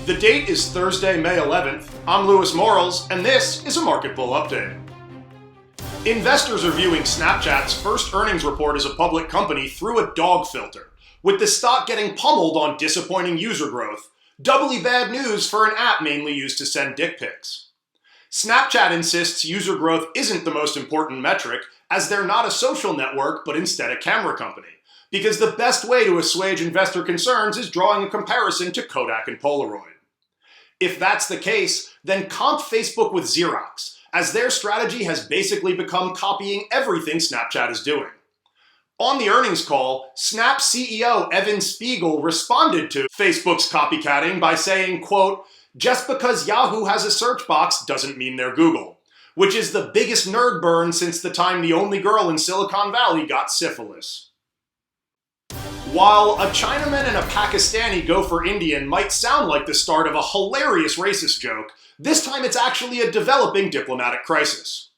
The date is Thursday, May 11th. I'm Louis Morals, and this is a Market Bull Update. Investors are viewing Snapchat's first earnings report as a public company through a dog filter, with the stock getting pummeled on disappointing user growth, doubly bad news for an app mainly used to send dick pics. Snapchat insists user growth isn't the most important metric, as they're not a social network but instead a camera company, because the best way to assuage investor concerns is drawing a comparison to Kodak and Polaroid. If that's the case, then comp Facebook with Xerox, as their strategy has basically become copying everything Snapchat is doing. On the earnings call, Snap CEO Evan Spiegel responded to Facebook's copycatting by saying, quote, "Just because Yahoo has a search box doesn't mean they're Google," which is the biggest nerd burn since the time the only girl in Silicon Valley got syphilis. While a Chinaman and a Pakistani go for Indian might sound like the start of a hilarious racist joke, this time it's actually a developing diplomatic crisis.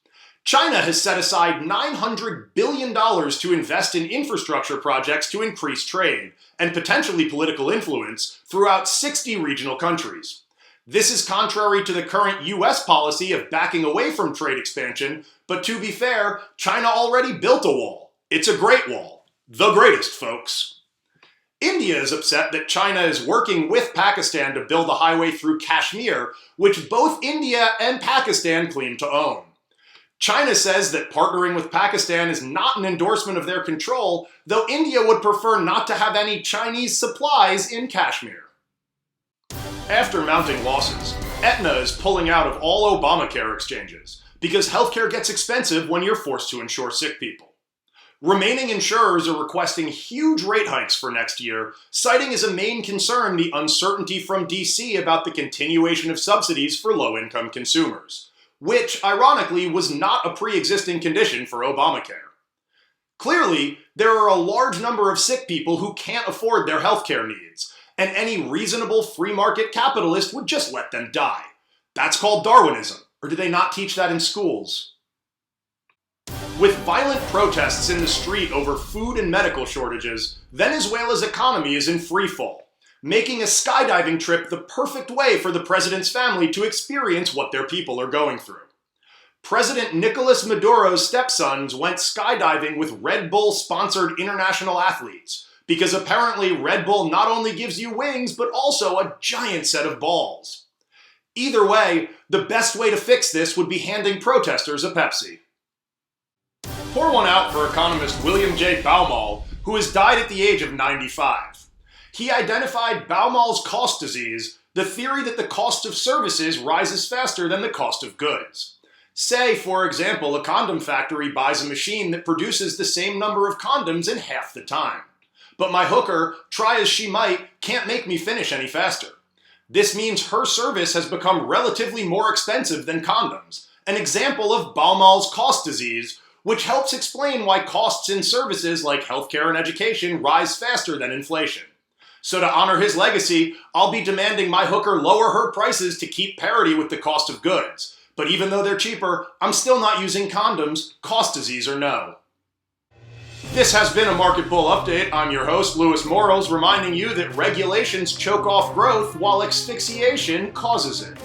China has set aside $900 billion to invest in infrastructure projects to increase trade and potentially political influence throughout 60 regional countries. This is contrary to the current US policy of backing away from trade expansion, but to be fair, China already built a wall. It's a great wall. The greatest, folks. India is upset that China is working with Pakistan to build a highway through Kashmir, which both India and Pakistan claim to own. China says that partnering with Pakistan is not an endorsement of their control, though India would prefer not to have any Chinese supplies in Kashmir. After mounting losses, Aetna is pulling out of all Obamacare exchanges, because healthcare gets expensive when you're forced to insure sick people. Remaining insurers are requesting huge rate hikes for next year, citing as a main concern the uncertainty from DC about the continuation of subsidies for low-income consumers, which, ironically, was not a pre-existing condition for Obamacare. Clearly, there are a large number of sick people who can't afford their healthcare needs, and any reasonable free market capitalist would just let them die. That's called Darwinism, or do they not teach that in schools? With violent protests in the street over food and medical shortages, Venezuela's economy is in freefall, making a skydiving trip the perfect way for the president's family to experience what their people are going through. President Nicolas Maduro's stepsons went skydiving with Red Bull-sponsored international athletes, because apparently Red Bull not only gives you wings, but also a giant set of balls. Either way, the best way to fix this would be handing protesters a Pepsi. Pour one out for economist William J. Baumol, who has died at the age of 95. He identified Baumol's cost disease, the theory that the cost of services rises faster than the cost of goods. Say, for example, a condom factory buys a machine that produces the same number of condoms in half the time. But my hooker, try as she might, can't make me finish any faster. This means her service has become relatively more expensive than condoms, an example of Baumol's cost disease, which helps explain why costs in services like healthcare and education rise faster than inflation. So to honor his legacy, I'll be demanding my hooker lower her prices to keep parity with the cost of goods. But even though they're cheaper, I'm still not using condoms, cost disease or no. This has been a Market Bull Update. I'm your host, Louis Morals, reminding you that regulations choke off growth while asphyxiation causes it.